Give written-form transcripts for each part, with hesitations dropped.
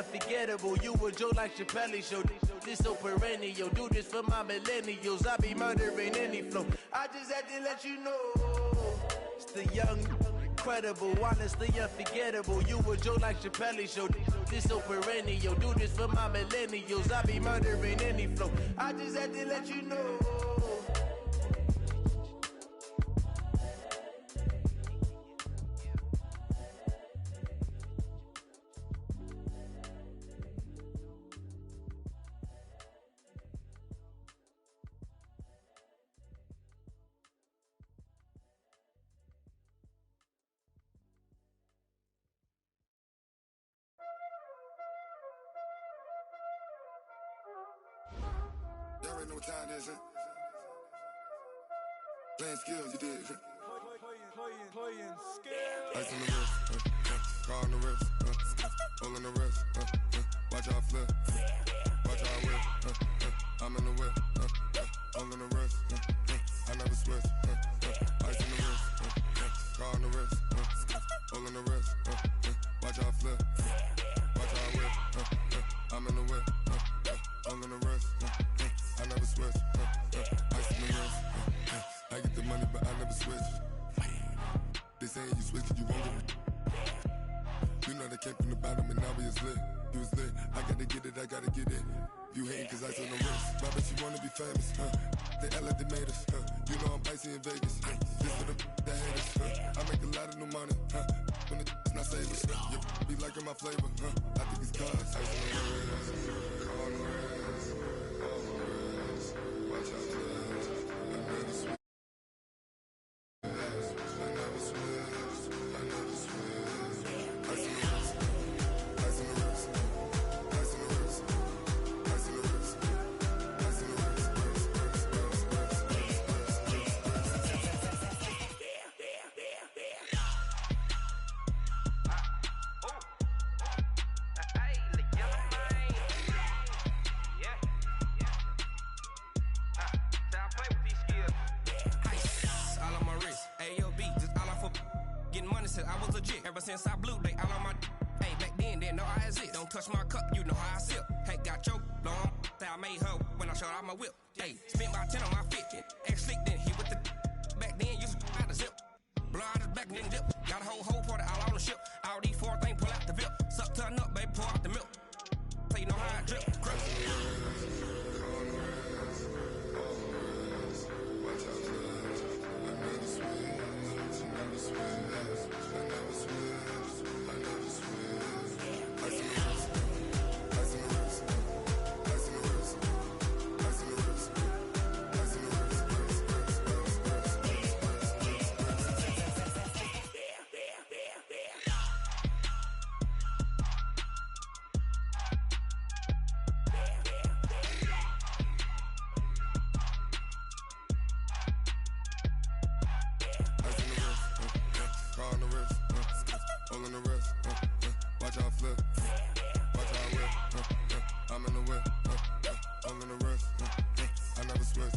unforgettable. You a joke like Chappelle Show. This so perennial. Do this for my millennials. I be murdering any flow. I just had to let you know. It's the young, incredible, honestly unforgettable. You a joke like Chappelle Show. This so perennial. Do this for my millennials. I be murdering any flow. I just had to let you know. Y'all already know what time it is, huh? Playing skills, you did. Playing skills. Ice on the wrist, car on the wrist, hole in the wrist, watch out flip, watch out whip, I'm in the whip, hole in the wrist, I never switch, ice on the wrist, car on the wrist, hole in the wrist, watch out flip, watch out whip, I'm in the whip, hole in the wrist, I never switch, ice on the wrist, I get the money but I never switch. They saying you switch, you won't get it. You know they came from the bottom and now we is lit. You was lit, I gotta get it, I gotta get it. You hating cause I on the wrist. My bitch, you wanna be famous, They act like they made us, You know I'm icy in Vegas, This for the that hate us, I make a lot of new money, When the not savers, You be liking my flavor, I think it's cause ice on the wrist, on the wrist, on the wrist. Watch out, cuz I never switch. I was legit ever since I blew they all on my hey back then didn't know I exist. Don't touch my cup, you know how I sip. Hey, got your long that I made her when I showed out my whip. Hey, spent about 10 on my fit. Ex slick then hit with the back then used to out the zip. Blow out his back and then dip. Got a whole party all on the ship. All these four things pull out the VIP. Suck turn up, baby, pour out the milk. So you know how I drip. Crush. Watch out, cuz I never switch, I never switch.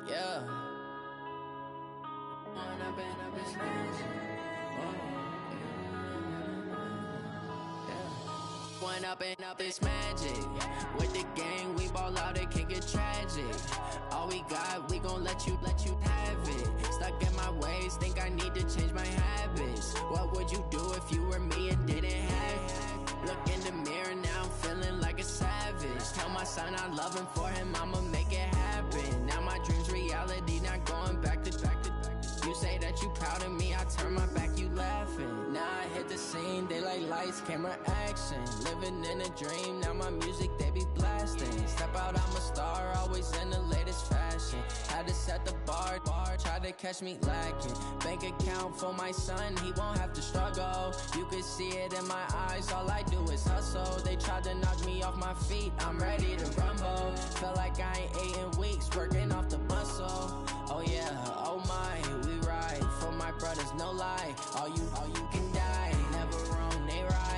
Yeah. One up and up, it's magic. With the gang, we ball out, it can get tragic. All we got, we gon' let you have it. Stuck in my ways, think I need to change my habits. What would you do if you were me and didn't have it? Look in the mirror, now I'm feeling like a savage. Tell my son I love him, for him I'ma make it happen. Now my dream's reality, not going back to back. You say that you proud of me, I turn my back, you laughing. Now I hit the scene, they like lights, camera, action. Living in a dream, now my music, they be blasting. Step out, I'm a star, always in the latest fashion. Had to set the bar, try to catch me lacking. Bank account for my son, he won't have to struggle. You can see it in my eyes, all I do is hustle. They tried to knock me off my feet, I'm ready to rumble. Felt like I ain't ate in weeks, working off the muscle. Oh yeah, oh my, we ride for my brothers, no lie. All you can die, never wrong, they right.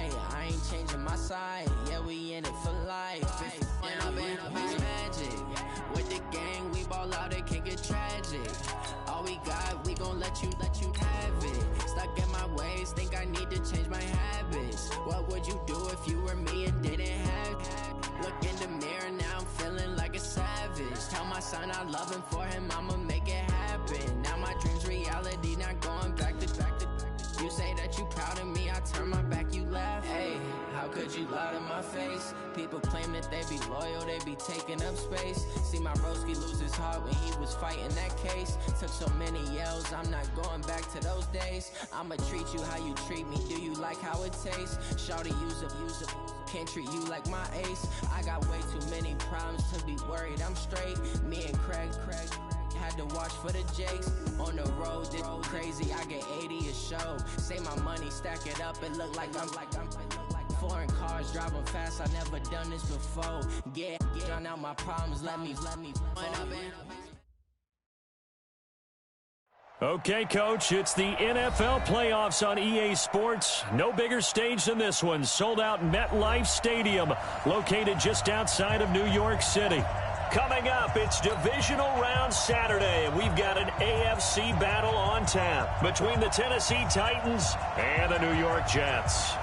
got, we gon' let you have it. Stuck in my ways, think I need to change my habits. What would you do if you were me and didn't have it? Look in the mirror, now I'm feeling like a savage. Tell my son I love him, for him I'ma make it happen. Now my dream's reality, not going back to. You say that you proud of me, I turn my back, you laugh. Hey, how could you lie to my face? People claim that they be loyal, they be taking up space. See my broski lose his heart when he was fighting that case. Took so many yells, I'm not going back to those days. I'ma treat you how you treat me, do you like how it tastes? Shawty, use up, can't treat you like my ace. I got way too many problems to be worried, I'm straight. Me and Craig had to watch for the Jakes. On the road, this crazy, I get 80 a show. Say my money, stack it up, it look like I'm foreign cars, driving fast, I never done this before. Get drown out my problems, let me Okay, Coach, it's the NFL playoffs on EA Sports. No bigger stage than this one. Sold out MetLife Stadium, located just outside of New York City. Coming up, it's divisional round Saturday, and we've got an AFC battle on tap between the Tennessee Titans and the New York Jets.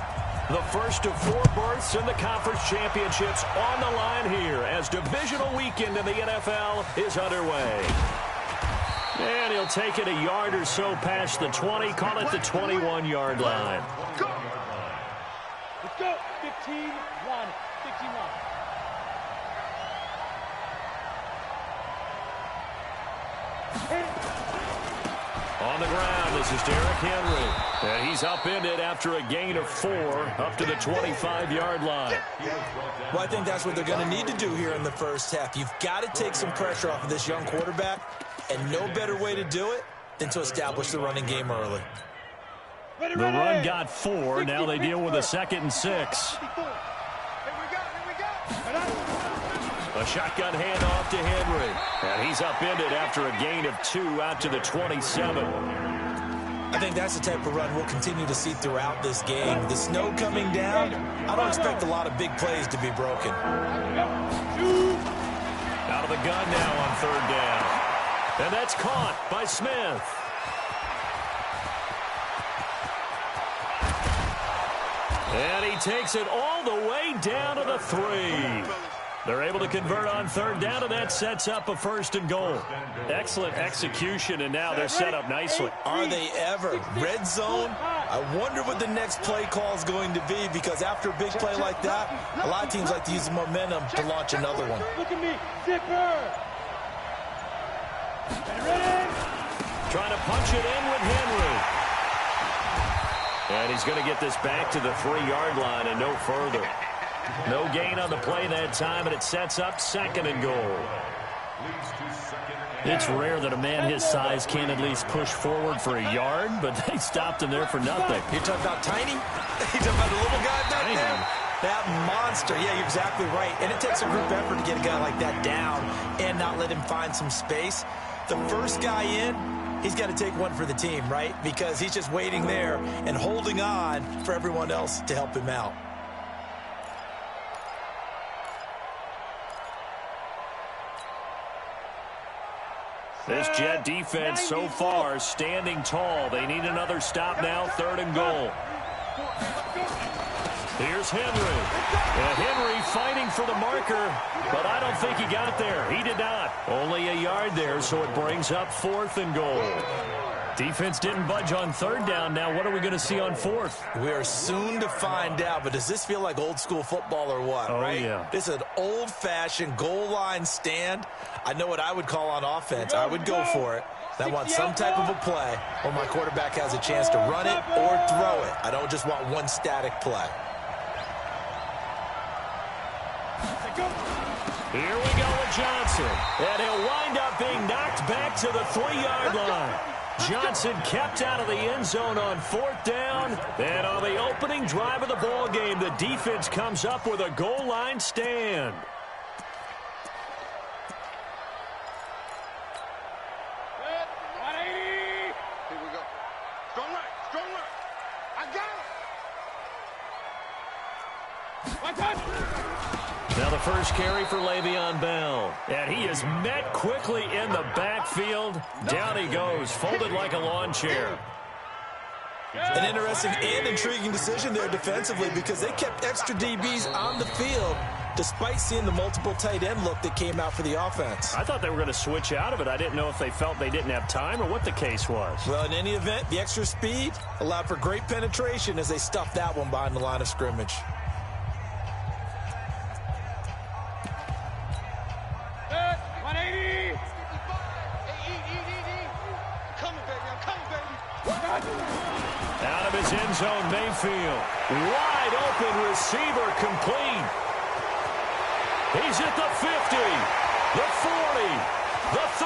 The first of 4 berths in the conference championships on the line here as divisional weekend in the NFL is underway. And he'll take it a yard or so past the 20, call it the 21-yard line. Go! Let's go! 15-1. 15-1. On the ground, this is Derrick Henry. And he's upended after a gain of 4 up to the 25-yard line. Well, I think that's what they're going to need to do here in the first half. You've got to take some pressure off of this young quarterback, and no better way to do it than to establish the running game early. The run got 4. Now they deal with a 2nd and 6. A shotgun handoff to Henry. And he's upended after a gain of 2 out to the 27. I think that's the type of run we'll continue to see throughout this game. The snow coming down, I don't expect a lot of big plays to be broken. Out of the gun now on 3rd down. And that's caught by Smith. And he takes it all the way down to the 3. They're able to convert on 3rd down, and that sets up a 1st and goal. Excellent execution, and now they're set up nicely. Are they ever? Red zone? I wonder what the next play call is going to be, because after a big play like that, a lot of teams like to use the momentum to launch another one. Look at me, zipper! Trying to punch it in with Henry. And he's going to get this back to the 3-yard line and no further. No gain on the play that time, and it sets up 2nd and goal. It's rare that a man his size can at least push forward for a yard, but they stopped him there for nothing. You're talking about tiny? You're talking about the little guy back there? That monster. Yeah, you're exactly right. And it takes a group effort to get a guy like that down and not let him find some space. The first guy in, he's got to take one for the team, right? Because he's just waiting there and holding on for everyone else to help him out. This Jet defense so far standing tall. They need another stop now, 3rd and goal. Here's Henry. And Henry fighting for the marker, but I don't think he got there. He did not. Only a yard there, so it brings up 4th and goal. Defense didn't budge on 3rd down. Now what are we going to see on 4th? We are soon to find out, but does this feel like old school football or what, right? Yeah. This is an old-fashioned goal line stand. I know what I would call on offense. I would go for it. I want some type of a play where my quarterback has a chance to run it or throw it. I don't just want one static play. Here we go with Johnson. And he'll wind up being knocked back to the 3-yard line. Johnson kept out of the end zone on 4th down. And on the opening drive of the ball game, the defense comes up with a goal line stand. Here we go. Strong right, strong right. I got it. Now the first carry for Le'Veon Bell. And he is met quickly in the backfield. Down he goes, folded like a lawn chair. An interesting and intriguing decision there defensively because they kept extra DBs on the field despite seeing the multiple tight end look that came out for the offense. I thought they were going to switch out of it. I didn't know if they felt they didn't have time or what the case was. Well, in any event, the extra speed allowed for great penetration as they stuffed that one behind the line of scrimmage. Out of his end zone, Mayfield. Wide open receiver complete. He's at the 50, the 40, the 30.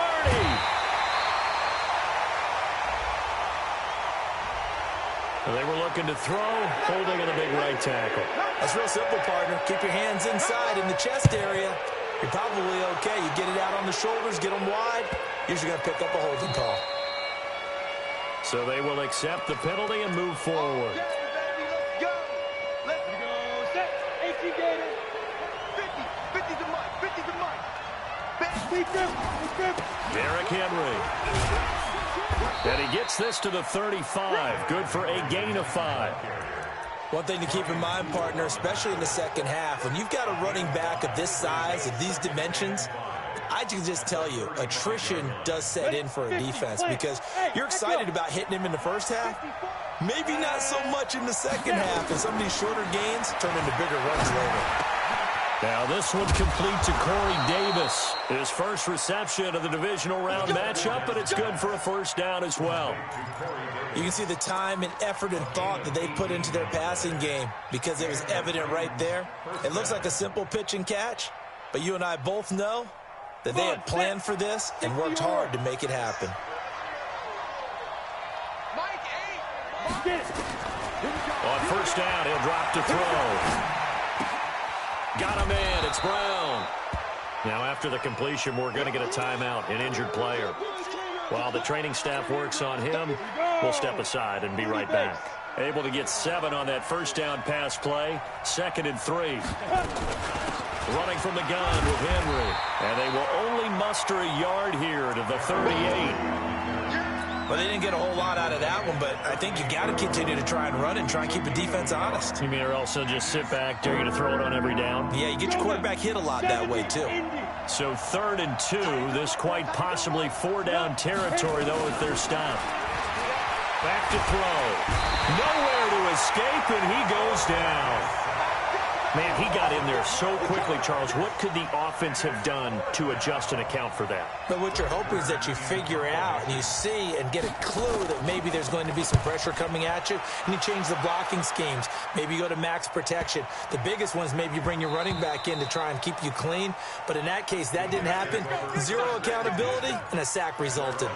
They were looking to throw, holding on a big right tackle. That's real simple, partner. Keep your hands inside in the chest area. You're probably okay. You get it out on the shoulders, get them wide. Usually going to pick up a holding call. So they will accept the penalty and move forward. Let's go. Let's go. Set. 18 Gators. 50 to Mike. 50 to Mike. Derrick Henry. And he gets this to the 35. Good for a gain of 5. One thing to keep in mind, partner, especially in the second half, when you've got a running back of this size, of these dimensions, I can just tell you, attrition does set in for a defense because you're excited about hitting him in the first half. Maybe not so much in the second half, and some of these shorter gains turn into bigger runs later. Now this one complete to Corey Davis. His first reception of the divisional round matchup, but it's good for a first down as well. You can see the time and effort and thought that they put into their passing game because it was evident right there. It looks like a simple pitch and catch, but you and I both know that they had planned for this and worked hard to make it happen. On first down, he'll drop to throw. Got him in. It's Brown. Now after the completion, we're going to get a timeout, an injured player. While the training staff works on him, we'll step aside and be right back. Able to get 7 on that first down pass play. 2nd and 3. Running from the gun with Henry. And they will only muster a yard here to the 38. Well, they didn't get a whole lot out of that one, but I think you got to continue to try and run and try and keep the defense honest. You mean or else they'll just sit back, dare you to throw it on every down? Yeah, you get your quarterback hit a lot that way, too. So 3rd and 2. This quite possibly 4-down territory, though, if they're stopped. Back to throw. Nowhere to escape, and he goes down. Man, he got in there so quickly, Charles. What could the offense have done to adjust and account for that? But what you're hoping is that you figure out and you see and get a clue that maybe there's going to be some pressure coming at you, and you change the blocking schemes. Maybe you go to max protection. The biggest one is maybe you bring your running back in to try and keep you clean. But in that case, that didn't happen. 0 accountability, and a sack resulted.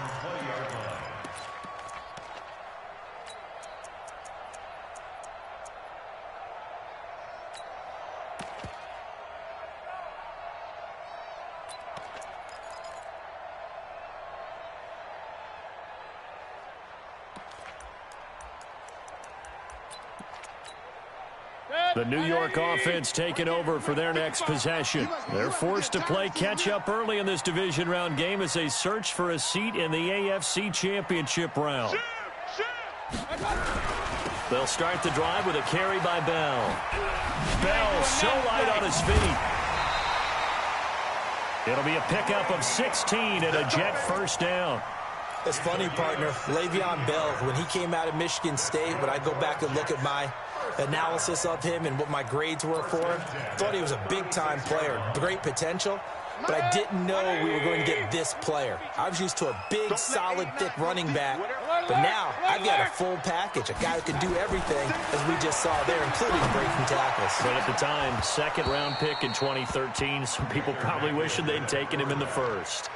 The New York offense taking over for their next possession. They're forced to play catch-up early in this division round game as they search for a seat in the AFC Championship round. They'll start the drive with a carry by Bell. Bell so light on his feet. It'll be a pickup of 16 and a Jet first down. It's funny, partner. Le'Veon Bell, when he came out of Michigan State, when I go back and look at my analysis of him and what my grades were for him, thought he was a big-time player, great potential, but I didn't know we were going to get this player. I was used to a big, solid, thick running back, but now I've got a full package, a guy who can do everything, as we just saw there, including breaking tackles. But at the time, 2nd-round pick in 2013, some people probably wishing they'd taken him in the first.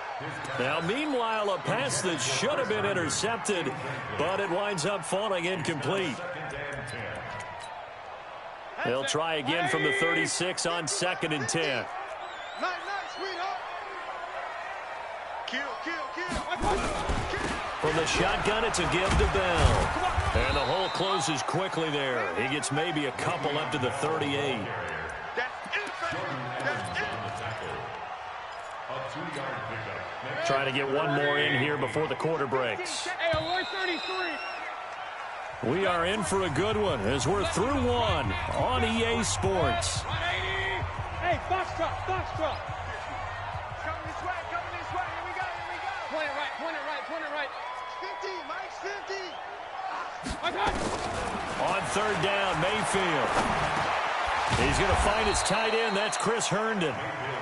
Now, meanwhile, a pass that should have been intercepted, but it winds up falling incomplete. They'll try again from the 36 on 2nd and 10. From the shotgun, it's a give to Bell. And the hole closes quickly there. He gets maybe a couple up to the 38. Trying to get one more in here before the quarter breaks. We are in for a good one as we're through one on EA Sports. Hey, foxtrot. Coming this way. Here we go. Point it right. 50, Mike's 50. On third down, Mayfield. He's going to find his tight end. That's Chris Herndon.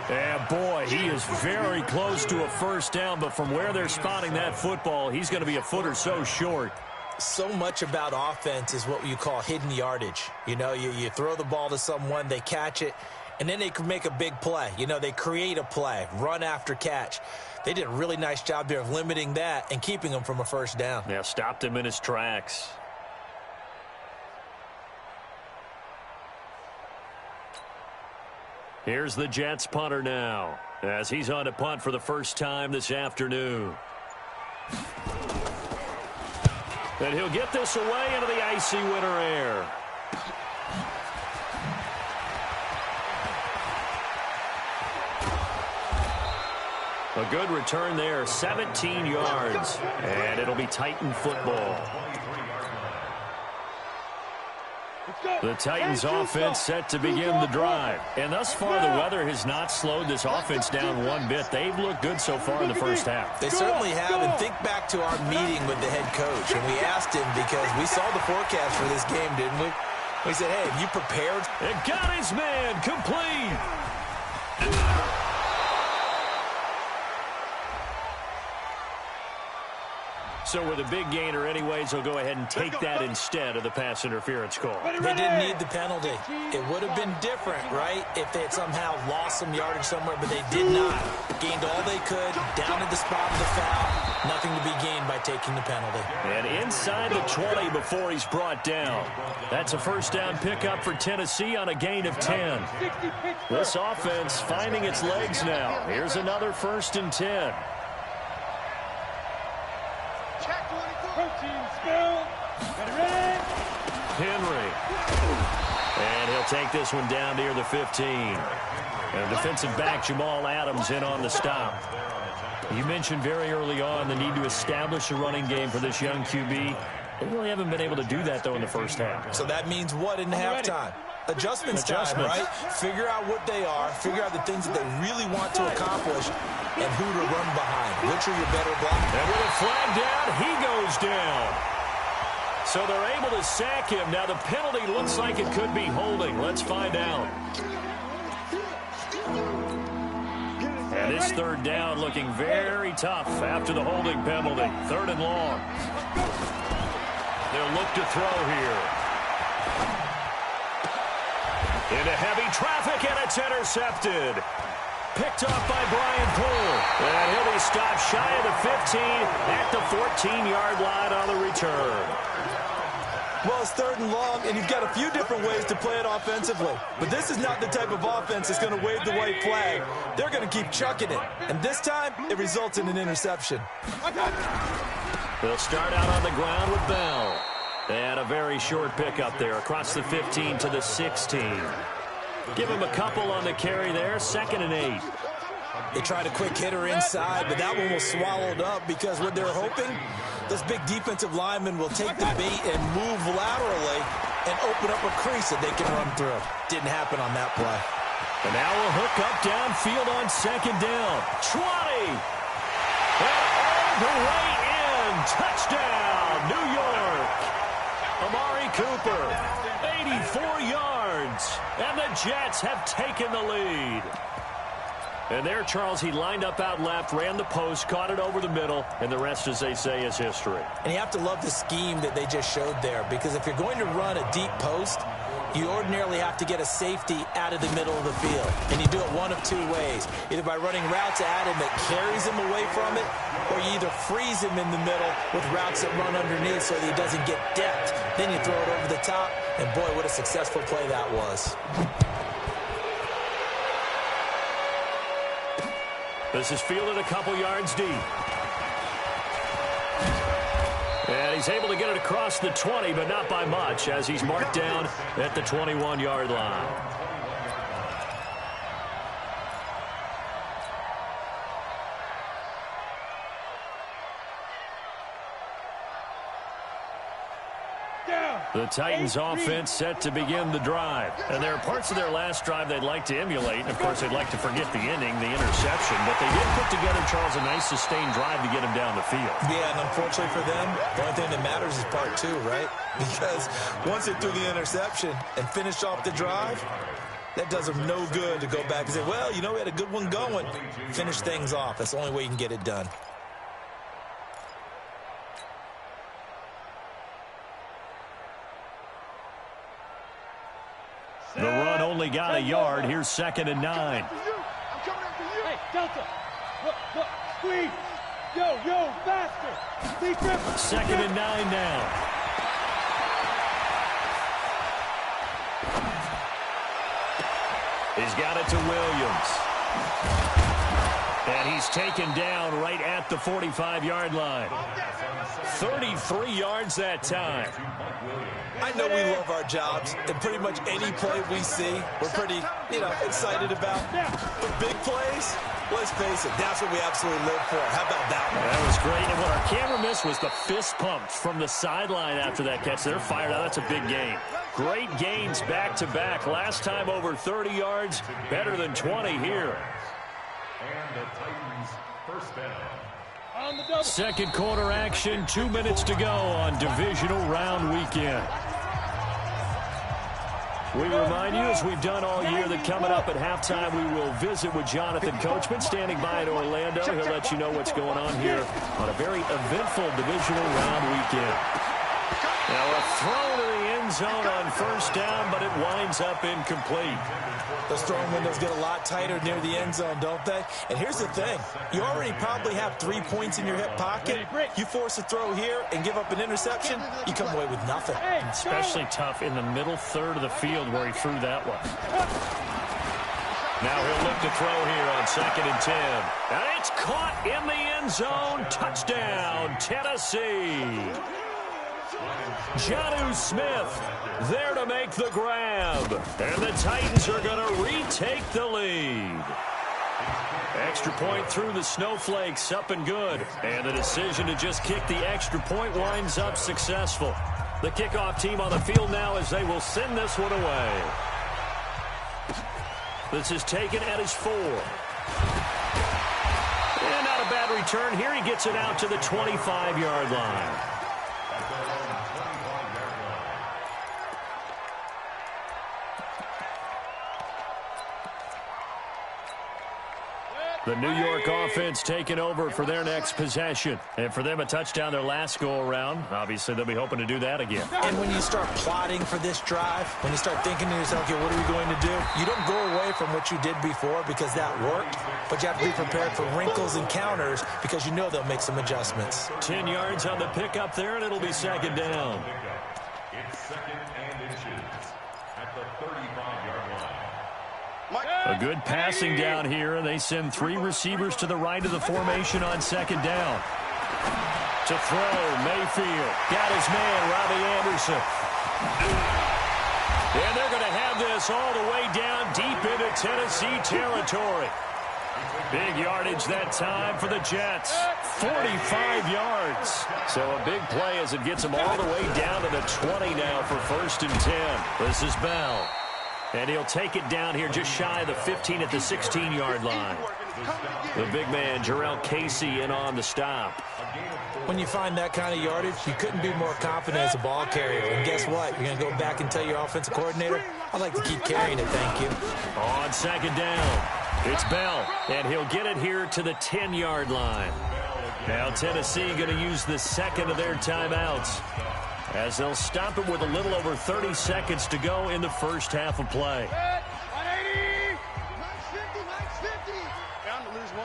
And, boy, he is very close to a first down, but from where they're spotting that football, he's going to be a foot or so short. So much about offense is what you call hidden yardage. You know, you throw the ball to someone, they catch it, and then they can make a big play. You know, they create a play, run after catch. They did a really nice job there of limiting that and keeping him from a first down. Yeah, stopped him in his tracks. Here's the Jets punter now as he's on to punt for the first time this afternoon. And he'll get this away into the icy winter air. A good return there, 17 yards. And it'll be Titan football. The Titans offense set to begin the drive. And thus far, the weather has not slowed this offense down one bit. They've looked good so far in the first half. They certainly have. And think back to our meeting with the head coach. And we asked him because we saw the forecast for this game, didn't we? We said, hey, have you prepared? It got his man complete. So with a big gainer anyways, he'll go ahead and take that instead of the pass interference call. They didn't need the penalty. It would have been different, right, if they had somehow lost some yardage somewhere, but they did not. Gained all they could, down at the spot of the foul. Nothing to be gained by taking the penalty. And inside the 20 before he's brought down. That's a first down pickup for Tennessee on a gain of 10. This offense finding its legs now. Here's another 1st and 10. Henry. And he'll take this one down near the 15. And defensive back Jamal Adams in on the stop. You mentioned very early on the need to establish a running game for this young QB. They really haven't been able to do that, though, in the first half. So that means what in halftime? Adjustments time, right? Figure out what they are, figure out the things that they really want to accomplish, and who to run behind. Which are your better blockers? And with a flag down, he goes down. So they're able to sack him. Now the penalty looks like it could be holding. Let's find out. And this third down looking very tough after the holding penalty. 3rd and long. They'll look to throw here. Into heavy traffic, and it's intercepted. Picked off by Brian Poole. And he'll be stopped shy of the 15 at the 14-yard line on the return. Well, it's 3rd and long, and you've got a few different ways to play it offensively. But this is not the type of offense that's going to wave the white flag. They're going to keep chucking it. And this time, it results in an interception. They'll start out on the ground with Bell. And a very short pickup there across the 15 to the 16. Give him a couple on the carry there, 2nd and 8. They tried a quick hitter inside, but that one was swallowed up because what they're hoping, those big defensive linemen will take the bait and move laterally and open up a crease that they can run through. Didn't happen on that play. And now we'll hook up downfield on 2nd down. 20! And all the way in! Touchdown, New York! Amari Cooper, 84 yards, and the Jets have taken the lead. And there, Charles, he lined up out left, ran the post, caught it over the middle, and the rest, as they say, is history. And you have to love the scheme that they just showed there, because if you're going to run a deep post, you ordinarily have to get a safety out of the middle of the field. And you do it one of 2 ways, either by running routes at him that carries him away from it, or you either freeze him in the middle with routes that run underneath so that he doesn't get depth. Then you throw it over the top, and boy, what a successful play that was. This is fielded a couple yards deep. And he's able to get it across the 20, but not by much, as he's marked down at the 21-yard line. The Titans offense set to begin the drive. And there are parts of their last drive they'd like to emulate. And, of course, they'd like to forget the ending, the interception. But they did put together, Charles, a nice sustained drive to get him down the field. Yeah, and unfortunately for them, the only thing that matters is part two, right? Because once they threw the interception and finished off the drive, that does them no good to go back and say, well, you know, we had a good one going. Finish things off. That's the only way you can get it done. The run only got a yard. Here's 2nd and 9. Hey, Delta. Look, squeeze. Yo, faster. 2nd and 9 now. He's got it to Williams. And he's taken down right at the 45-yard line. 33 yards that time. I know we love our jobs, and pretty much any play we see, we're pretty, excited about. But big plays, let's face it, that's what we absolutely live for. How about that one? That was great. And what our camera missed was the fist pumps from the sideline after that catch. They're fired out. That's a big gain. Great gains back-to-back. Last time over 30 yards, better than 20 here. And the Titans first down. Second quarter action, 2 minutes to go on divisional round weekend. We remind you, as we've done all year, that coming up at halftime, we will visit with Jonathan Coachman standing by in Orlando. He'll let you know what's going on here on a very eventful divisional round weekend. Now a throw to the end zone on first down, but it winds up incomplete. Those throwing windows get a lot tighter near the end zone, don't they? And here's the thing. You already probably have 3 points in your hip pocket. You force a throw here and give up an interception, you come away with nothing. Especially tough in the middle third of the field where he threw that one. Now he'll look to throw here on 2nd and 10. And it's caught in the end zone. Touchdown, Tennessee. Jonnu Smith there to make the grab. And the Titans are going to retake the lead. Extra point through the snowflakes, up and good. And the decision to just kick the extra point winds up successful. The kickoff team on the field now as they will send this one away. This is taken at his 4. And not a bad return. Here he gets it out to the 25-yard line. The New York offense taking over for their next possession. And for them, a touchdown their last go-around. Obviously, they'll be hoping to do that again. And when you start plotting for this drive, when you start thinking to yourself, okay, what are we going to do? You don't go away from what you did before because that worked. But you have to be prepared for wrinkles and counters because you know they'll make some adjustments. 10 yards on the pickup there, and it'll be 2nd down. It's 2nd and inches at the 35-yard line. A good passing down here, and they send 3 receivers to the right of the formation on 2nd down. To throw, Mayfield. Got his man, Robbie Anderson. And they're going to have this all the way down deep into Tennessee territory. Big yardage that time for the Jets. 45 yards. So a big play as it gets them all the way down to the 20 now for 1st and 10. This is Bell. And he'll take it down here just shy of the 15 at the 16-yard line. The big man, Jarrell Casey, in on the stop. When you find that kind of yardage, you couldn't be more confident as a ball carrier. And guess what? You're going to go back and tell your offensive coordinator, I'd like to keep carrying it, thank you. On 2nd down, it's Bell, and he'll get it here to the 10-yard line. Now Tennessee going to use the 2nd of their timeouts, as they'll stop it with a little over 30 seconds to go in the first half of play. 180! 950! Down to lose 1.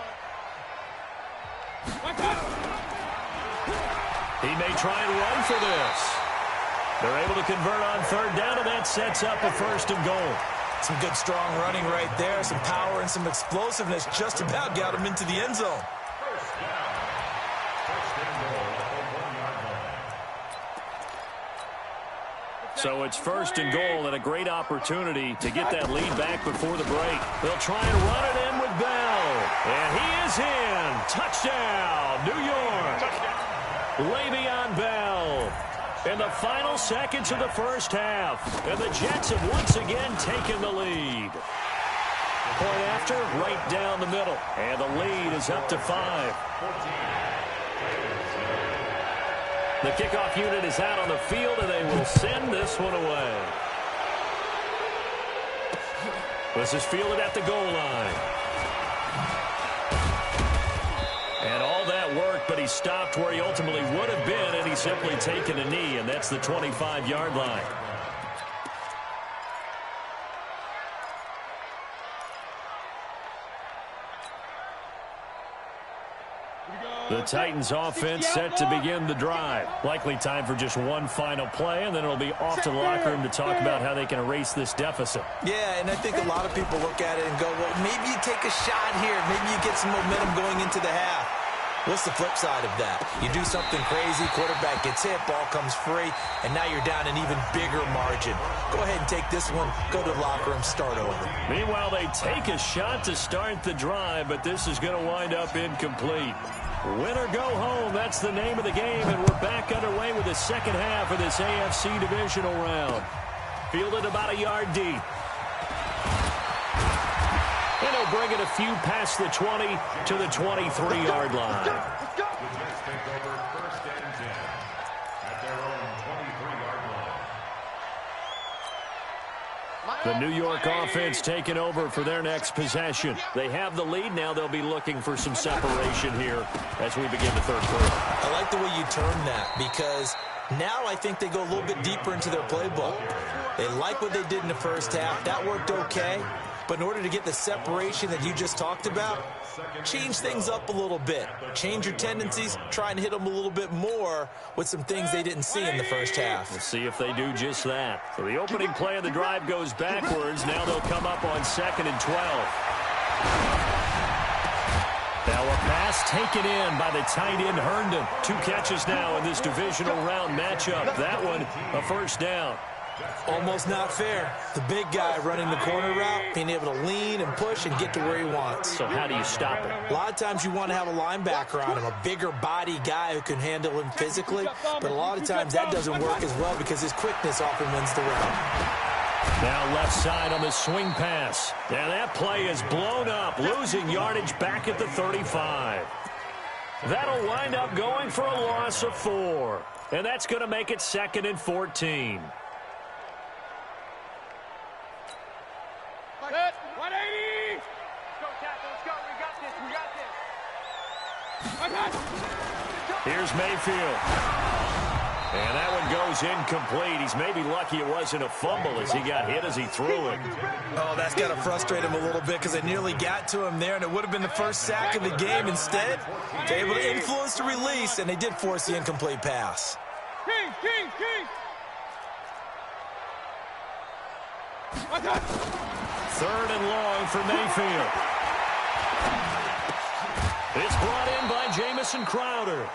He may try and run for this. They're able to convert on 3rd down, and that sets up a 1st and goal. Some good, strong running right there. Some power and some explosiveness just about got him into the end zone. So it's 1st and goal, and a great opportunity to get that lead back before the break. They'll try and run it in with Bell. And he is in. Touchdown, New York. Le'Veon Bell. in the final seconds of the first half. And the Jets have once again taken the lead. Point after, right down the middle. And the lead is up to 5. The kickoff unit is out on the field, and they will send this one away. This is fielded at the goal line. And all that work, but he stopped where he ultimately would have been, and he's simply taken a knee, and that's the 25-yard line. The Titans offense set to begin the drive. Likely time for just one final play, and then it'll be off to the locker room to talk about how they can erase this deficit. Yeah, and I think a lot of people look at it and go, well, maybe you take a shot here. Maybe you get some momentum going into the half. What's the flip side of that? You do something crazy, quarterback gets hit, ball comes free, and now you're down an even bigger margin. Go ahead and take this one, go to the locker room, start over. Meanwhile, they take a shot to start the drive, but this is going to wind up incomplete. Win or go home, that's the name of the game, and we're back underway with the second half of this AFC divisional round. Fielded about a yard deep. And he'll bring it a few past the 20 to the 23-yard line. The Jets take over 1st and 10 at their own 23-yard line. The New York offense taking over for their next possession. They have the lead. Now they'll be looking for some separation here as we begin the third quarter. I like the way you turn that, because now I think they go a little bit deeper into their playbook. They like what they did in the first half. That worked okay. But in order to get the separation that you just talked about, change things up a little bit. Change your tendencies, try and hit them a little bit more with some things they didn't see in the first half. We'll see if they do just that. So the opening play of the drive goes backwards. Now they'll come up on 2nd and 12. Now a pass taken in by the tight end Herndon. 2 catches now in this divisional round matchup. That one a first down. Almost not fair. The big guy running the corner route, being able to lean and push and get to where he wants. So how do you stop it? A lot of times you want to have a linebacker on him, a bigger body guy who can handle him physically. But a lot of times that doesn't work as well because his quickness often wins the route. Now left side on the swing pass. And that play is blown up, losing yardage back at the 35. That'll wind up going for a loss of 4. And that's going to make it 2nd and 14. 180! Go, Tackle, let's go. We got this. Here's Mayfield. And that one goes incomplete. He's maybe lucky it wasn't a fumble as he got hit as he threw it. Oh, that's got to frustrate him a little bit because they nearly got to him there, and it would have been the first sack of the game. Instead, they're able to influence the release, and they did force the incomplete pass. King! 3rd and long for Mayfield. It's brought in by Jamison Crowder.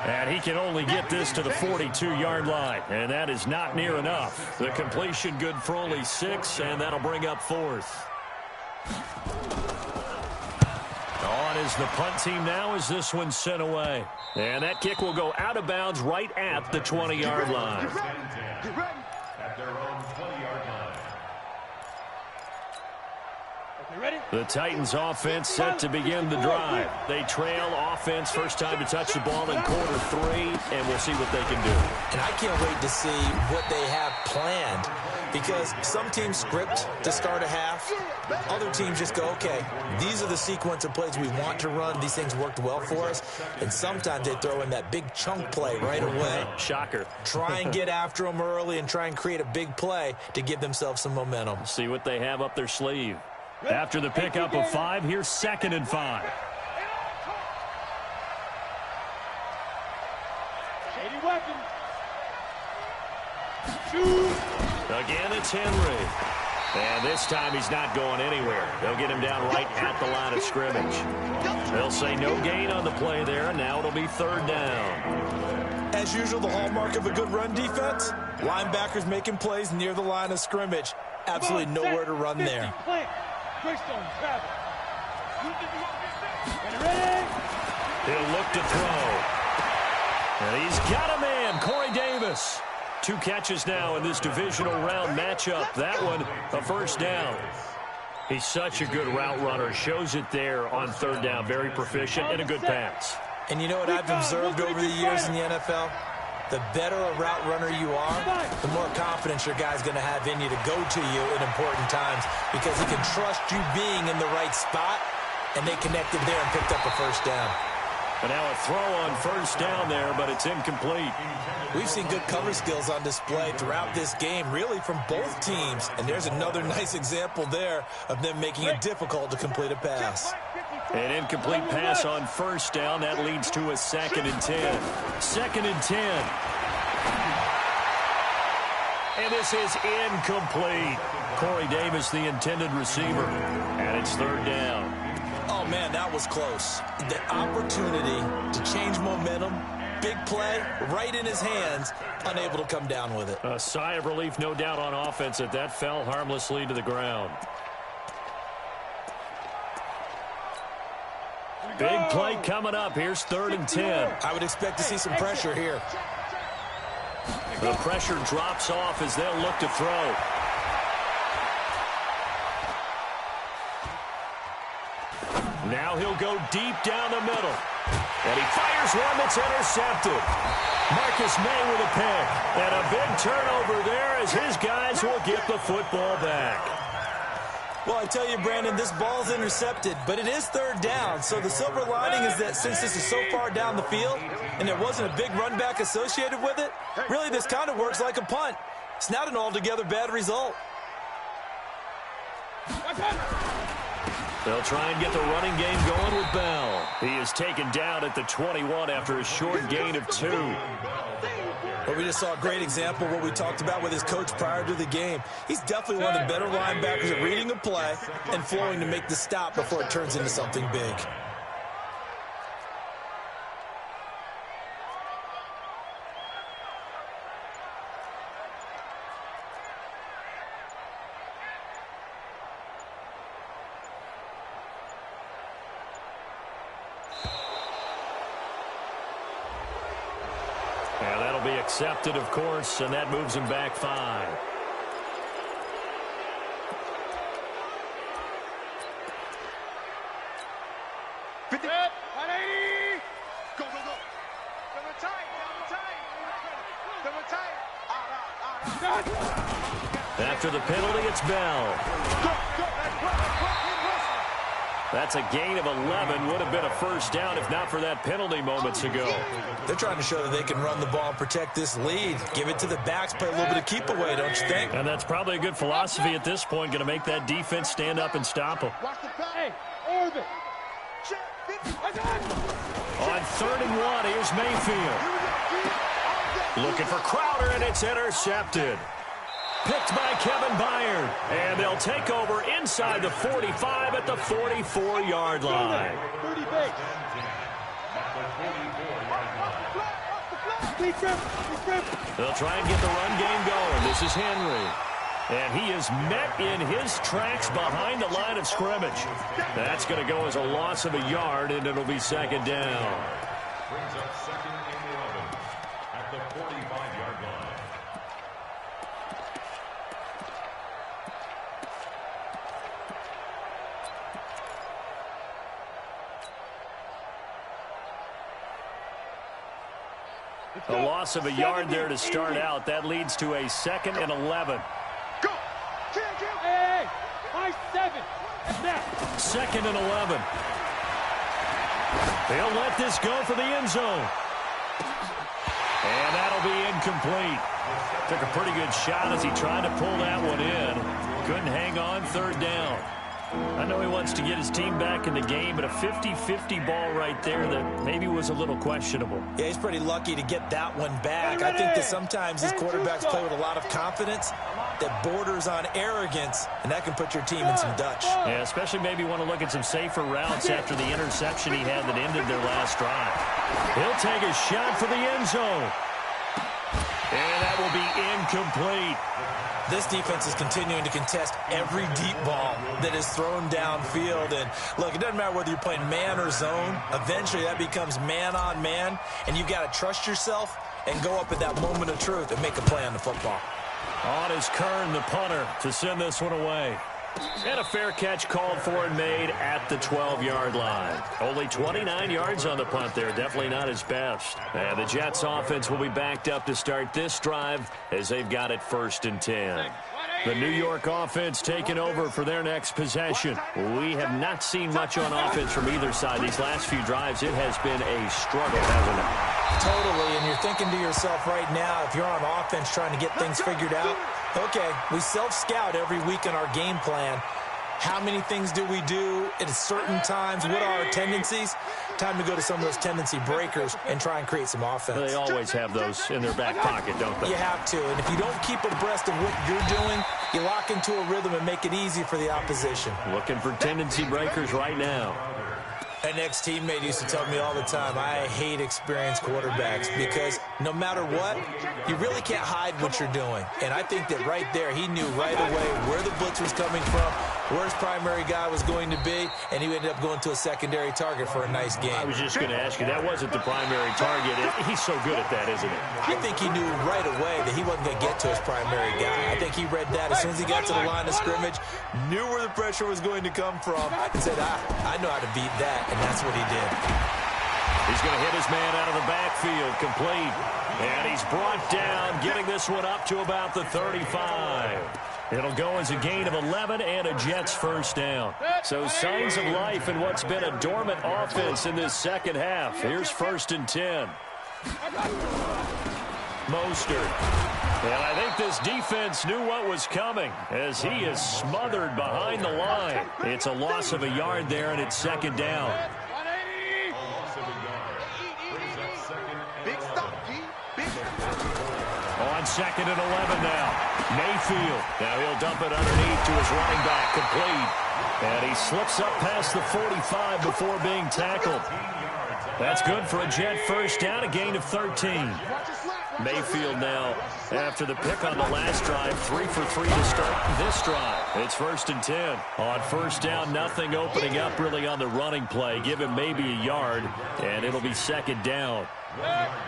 And he can only get this to the 42-yard line. And that is not near enough. The completion good for only 6, and that'll bring up 4th. On is the punt team now as this one's sent away. And that kick will go out of bounds right at the 20-yard line. At their own 20-yard line. The Titans offense set to begin the drive. They trail offense first time to touch the ball in quarter 3, and we'll see what they can do. And I can't wait to see what they have planned, because some teams script to start a half. Other teams just go, okay, these are the sequence of plays we want to run. These things worked well for us. And sometimes they throw in that big chunk play right away. Shocker. Try and get after them early and try and create a big play to give themselves some momentum. See what they have up their sleeve. After the pickup of 5, here's 2nd and 5. Shady weapon. Again, it's Henry. And this time he's not going anywhere. They'll get him down right at the line of scrimmage. They'll say no gain on the play there, and now it'll be 3rd down. As usual, the hallmark of a good run defense, linebackers making plays near the line of scrimmage. Absolutely nowhere to run there. He'll look to throw. And he's got him in. man, Corey Davis. 2 catches now in this divisional round matchup. That one, a first down. He's such a good route runner. Shows it there on 3rd down. Very proficient and a good pass. And you know what I've observed over the years in the NFL? The better a route runner you are, the more confidence your guy's going to have in you to go to you in important times because he can trust you being in the right spot, and they connected there and picked up a first down. And now a throw on 1st down there, but it's incomplete. We've seen good cover skills on display throughout this game, really from both teams. And there's another nice example there of them making it difficult to complete a pass. An incomplete pass on 1st down. That leads to a 2nd and 10. 2nd and 10. And this is incomplete. Corey Davis, the intended receiver. And it's 3rd down. Oh, man, that was close. The opportunity to change momentum, big play, right in his hands, unable to come down with it. A sigh of relief, no doubt, on offense that fell harmlessly to the ground. Big play coming up. Here's 3rd and 10. I would expect to see some pressure here. The pressure drops off as they'll look to throw. Now he'll go deep down the middle. And he fires one that's intercepted. Marcus May with a pick. And a big turnover there as his guys will get the football back. Well, I tell you, Brandon, this ball's intercepted, but it is 3rd down. So the silver lining is that since this is so far down the field and there wasn't a big run back associated with it, really this kind of works like a punt. It's not an altogether bad result. They'll try and get the running game going with Bell. He is taken down at the 21 after a short gain of 2. But we just saw a great example of what we talked about with his coach prior to the game. He's definitely one of the better linebackers at reading a play and flowing to make the stop before it turns into something big. And that'll be accepted, of course, and that moves him back 5. After the penalty, it's Bell. That's a gain of 11. Would have been a first down if not for that penalty moments ago. They're trying to show that they can run the ball and protect this lead. Give it to the backs, play a little bit of keep away, don't you think? And that's probably a good philosophy at this point, going to make that defense stand up and stop them. On 3rd and 1, here's Mayfield. Looking for Crowder, and it's intercepted. Picked by Kevin Byard. And they'll take over inside the 45 at the 44-yard line. They'll try and get the run game going. This is Henry. And he is met in his tracks behind the line of scrimmage. That's going to go as a loss of a yard, and it'll be 2nd down. Brings up 2nd and 11 at the 45-yard line. A loss of a yard there to start out. That leads to a 2nd and 11. Go! Hey! 7. 2nd and 11. They'll let this go for the end zone. And that'll be incomplete. Took a pretty good shot as he tried to pull that one in. Couldn't hang on, 3rd down. I know he wants to get his team back in the game, but a 50-50 ball right there that maybe was a little questionable. Yeah, he's pretty lucky to get that one back. I think that sometimes these quarterbacks play with a lot of confidence that borders on arrogance, and that can put your team in some Dutch. Yeah, especially maybe want to look at some safer routes after the interception he had that ended their last drive. He'll take a shot for the end zone. And that will be incomplete. This defense is continuing to contest every deep ball that is thrown downfield. And, look, it doesn't matter whether you're playing man or zone. Eventually, that becomes man-on-man, and you've got to trust yourself and go up at that moment of truth and make a play on the football. On is Kern, the punter, to send this one away. And a fair catch called for and made at the 12-yard line. Only 29 yards on the punt there. Definitely not his best. And the Jets offense will be backed up to start this drive as they've got it 1st and 10. The New York offense taking over for their next possession. We have not seen much on offense from either side. These last few drives, it has been a struggle, hasn't it? Totally, and you're thinking to yourself right now, if you're on offense trying to get things figured out, okay, we self-scout every week in our game plan. How many things do we do at certain times? What are our tendencies? Time to go to some of those tendency breakers and try and create some offense. They always have those in their back pocket, don't they? You have to, and if you don't keep abreast of what you're doing, you lock into a rhythm and make it easy for the opposition. Looking for tendency breakers right now. An ex-teammate used to tell me all the time, I hate experienced quarterbacks because no matter what, you really can't hide what you're doing. And I think that right there, he knew right away where the blitz was coming from, where his primary guy was going to be, and he ended up going to a secondary target for a nice game. I was just going to ask you, that wasn't the primary target. He's so good at that, isn't he? I think he knew right away that he wasn't going to get to his primary guy. I think he read that as soon as he got to the line of scrimmage, knew where the pressure was going to come from, and said, I know how to beat that. And that's what he did. He's going to hit his man out of the backfield, complete. And he's brought down, getting this one up to about the 35. It'll go as a gain of 11 and a Jets 1st down. So signs of life in what's been a dormant offense in this second half. Here's 1st and 10. Mostert. And I think this defense knew what was coming as he is smothered behind the line. It's a loss of a yard there, and it's 2nd down. On 2nd and 11 now. Mayfield. Now he'll dump it underneath to his running back, complete. And he slips up past the 45 before being tackled. That's good for a Jet 1st down, a gain of 13. Mayfield now, after the pick on the last drive, 3 for 3 to start this drive. It's 1st and 10. On 1st down, nothing opening up really on the running play. Give him maybe a yard, and it'll be 2nd down.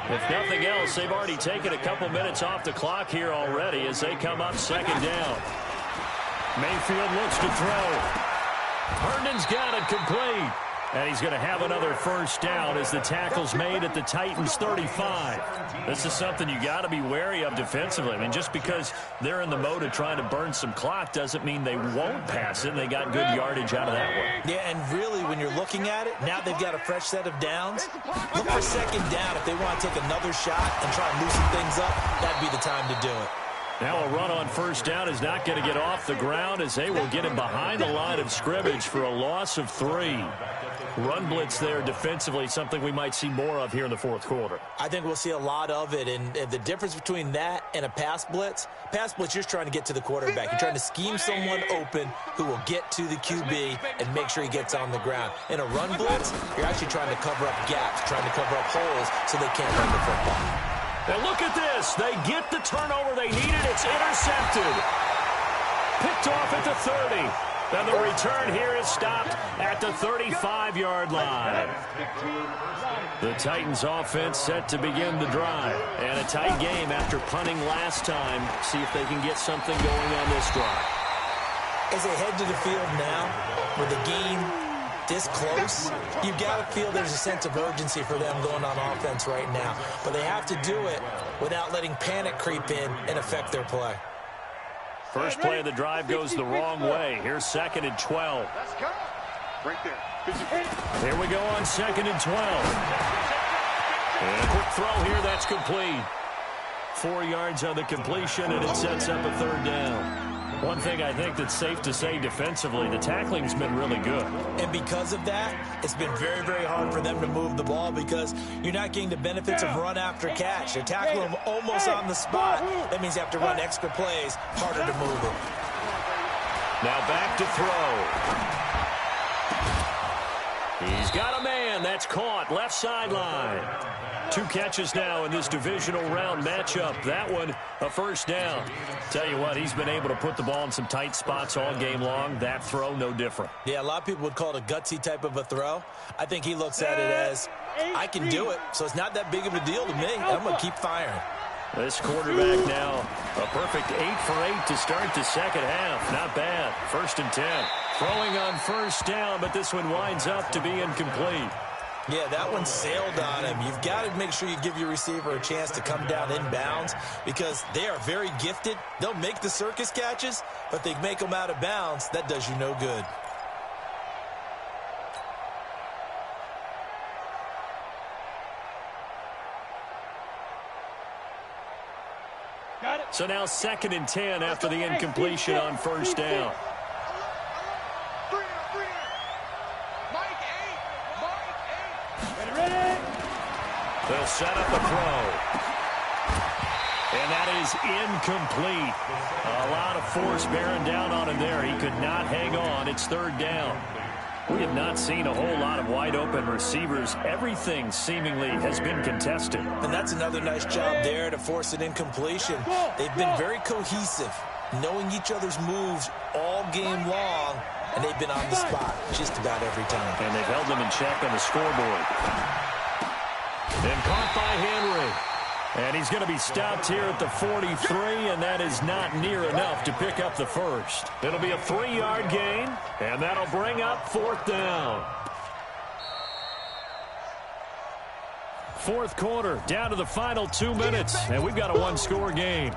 If nothing else, they've already taken a couple minutes off the clock here already as they come up 2nd down. Mayfield looks to throw. Herndon's got it, complete. And he's going to have another 1st down as the tackle's made at the Titans' 35. This is something you got to be wary of defensively. I mean, just because they're in the mode of trying to burn some clock doesn't mean they won't pass it. They got good yardage out of that one. Yeah, and really, when you're looking at it, now they've got a fresh set of downs. Look for 2nd down. If they want to take another shot and try and loosen things up, that'd be the time to do it. Now a run on 1st down is not going to get off the ground as they will get him behind the line of scrimmage for a loss of 3. Run blitz there defensively, something we might see more of here in the 4th quarter. I think we'll see a lot of it, and the difference between that and a pass blitz, you're just trying to get to the quarterback. You're trying to scheme someone open who will get to the QB and make sure he gets on the ground. In a run blitz, you're actually trying to cover up gaps, trying to cover up holes so they can't run the football. And look at this. They get the turnover they needed. It's intercepted. Picked off at the 30. And the return here is stopped at the 35-yard line. The Titans offense set to begin the drive. And a tight game after punting last time. See if they can get something going on this drive. As they head to the field now, with the game this close, you've got to feel there's a sense of urgency for them going on offense right now. But they have to do it without letting panic creep in and affect their play. First play of the drive goes the wrong way. Here's 2nd and 12. Right there. Here we go on 2nd and 12. And a quick throw here, that's complete. 4 yards on the completion, and it sets up a 3rd down. One thing I think that's safe to say defensively, the tackling's been really good. And because of that, it's been very, very hard for them to move the ball because you're not getting the benefits of run after catch. They're tackling them almost on the spot. That means you have to run extra plays, harder to move it. Now back to throw. He's got a man. That's caught. Left sideline. 2 catches now in this divisional round matchup. That one, a first down. Tell you what, he's been able to put the ball in some tight spots all game long. That throw, no different. Yeah, a lot of people would call it a gutsy type of a throw. I think he looks at it as, I can do it, so it's not that big of a deal to me. I'm going to keep firing. This quarterback now, a perfect 8 for 8 to start the second half. Not bad. 1st and 10. Throwing on first down, but this one winds up to be incomplete. Yeah, that one sailed on him. You've got to make sure you give your receiver a chance to come down inbounds because they are very gifted. They'll make the circus catches, but they make them out of bounds. That does you no good. So now 2nd and 10 after the incompletion on first down. They'll set up the throw. And that is incomplete. A lot of force bearing down on him there. He could not hang on. It's 3rd down. We have not seen a whole lot of wide-open receivers. Everything seemingly has been contested. And that's another nice job there to force an incompletion. They've been very cohesive, knowing each other's moves all game long, and they've been on the spot just about every time. And they've held them in check on the scoreboard. And caught by Henry. And he's going to be stopped here at the 43, and that is not near enough to pick up the first. It'll be a 3-yard gain, and that'll bring up 4th down. 4th quarter, down to the final 2 minutes, and we've got a 1-score game.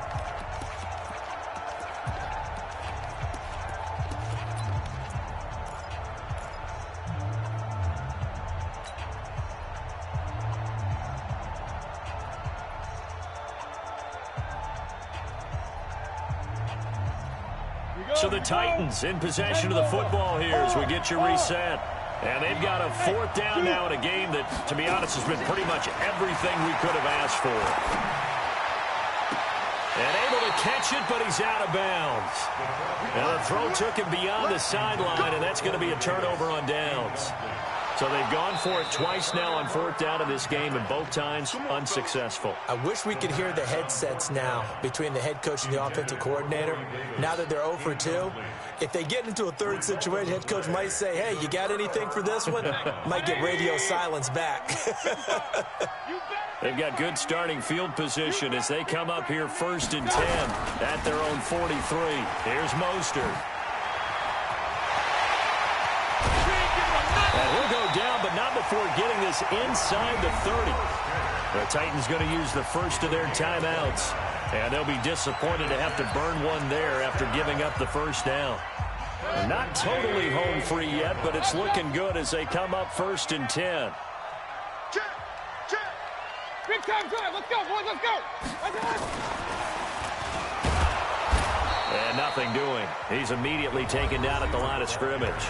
So the Titans in possession of the football here as we get you reset. And they've got a 4th down now in a game that, to be honest, has been pretty much everything we could have asked for. And able to catch it, but he's out of bounds. And the throw took him beyond the sideline, and that's going to be a turnover on downs. So they've gone for it twice now on 4th down in this game, and both times unsuccessful. I wish we could hear the headsets now between the head coach and the offensive coordinator. Now that they're 0 for 2, if they get into a 3rd situation, head coach might say, hey, you got anything for this one? Might get radio silence back. They've got good starting field position as they come up here 1st and 10 at their own 43. Here's Mostert. And he'll go down, but not before getting this inside the 30. The Titans going to use the first of their timeouts, and they'll be disappointed to have to burn one there after giving up the first down. Not totally home free yet, but it's looking good as they come up 1st and 10. Check, check. Big time drive. Let's go, boys. Let's go. And nothing doing. He's immediately taken down at the line of scrimmage.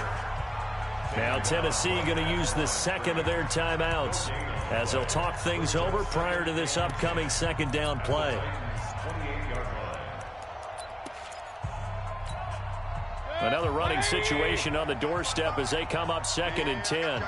Now Tennessee going to use the 2nd of their timeouts as they'll talk things over prior to this upcoming 2nd down play. Another running situation on the doorstep as they come up 2nd and 10.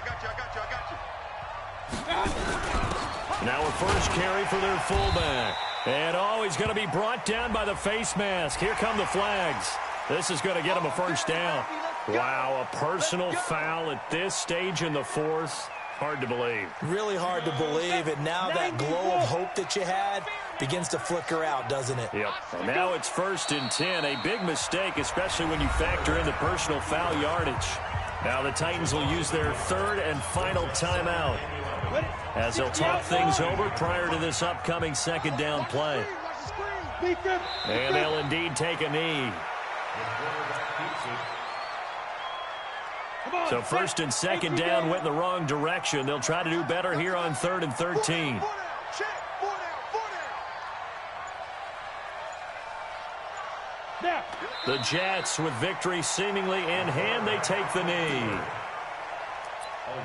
Now a first carry for their fullback. And he's going to be brought down by the face mask. Here come the flags. This is going to get him a first down. Wow, a personal foul at this stage in the 4th. Hard to believe. Really hard to believe, and now that glow of hope that you had begins to flicker out, doesn't it? Yep. And now it's 1st and 10. A big mistake, especially when you factor in the personal foul yardage. Now the Titans will use their 3rd and final timeout as they'll talk things over prior to this upcoming 2nd down play. And they'll indeed take a knee. So 1st and 2nd down went in the wrong direction. They'll try to do better here on 3rd and 13. The Jets with victory seemingly in hand. They take the knee. A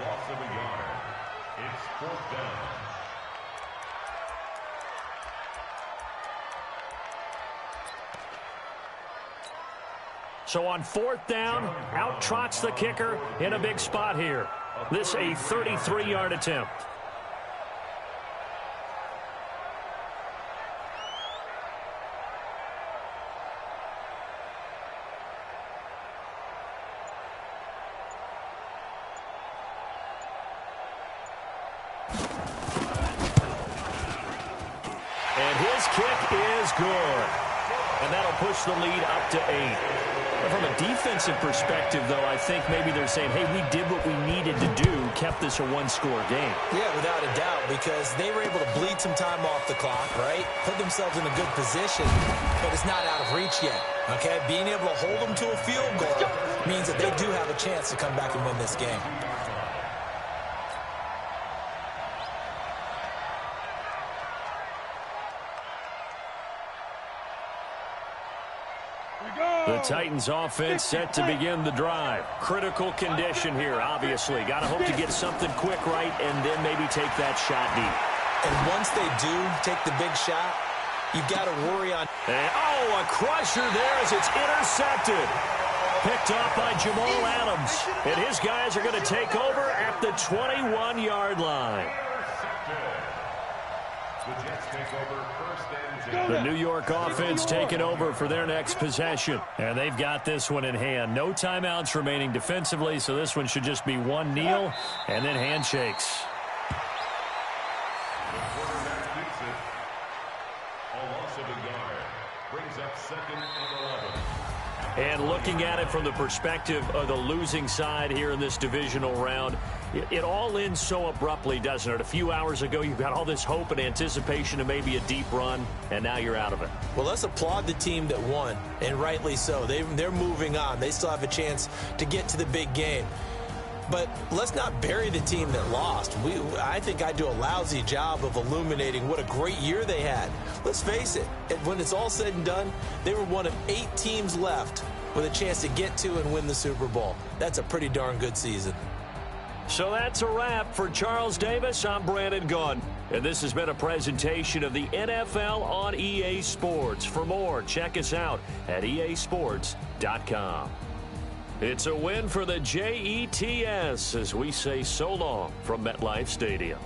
loss of a yard. It's 4th down. So on 4th down, out trots the kicker in a big spot here. This a 33-yard attempt. And his kick is good. And that'll push the lead up to 8. From a defensive perspective, though, I think maybe they're saying, hey, we did what we needed to do, kept this a one-score game. Yeah, without a doubt, because they were able to bleed some time off the clock, right? Put themselves in a good position, but it's not out of reach yet, okay? Being able to hold them to a field goal means that they do have a chance to come back and win this game. The Titans offense set to begin the drive. Critical condition here, obviously. Got to hope to get something quick right and then maybe take that shot deep. And once they do take the big shot, you've got to worry on... And, a crusher there as it's intercepted. Picked off by Jamal Adams. And his guys are going to take over at the 21-yard line. The Jets take over first and 10. The New York offense taking over for their next possession. And they've got this one in hand. No timeouts remaining defensively, so this one should just be one kneel and then handshakes. The quarterback keeps it. A loss of a yard. Brings up 2nd and 11. And looking at it from the perspective of the losing side here in this divisional round, it all ends so abruptly, doesn't it? A few hours ago, you got all this hope and anticipation of maybe a deep run, and now you're out of it. Well, let's applaud the team that won, and rightly so. They're moving on. They still have a chance to get to the big game. But let's not bury the team that lost. I think I do a lousy job of illuminating what a great year they had. Let's face it, when it's all said and done, they were one of 8 teams left with a chance to get to and win the Super Bowl. That's a pretty darn good season. So that's a wrap for Charles Davis. I'm Brandon Gunn. And this has been a presentation of the NFL on EA Sports. For more, check us out at easports.com. It's a win for the Jets as we say so long from MetLife Stadium.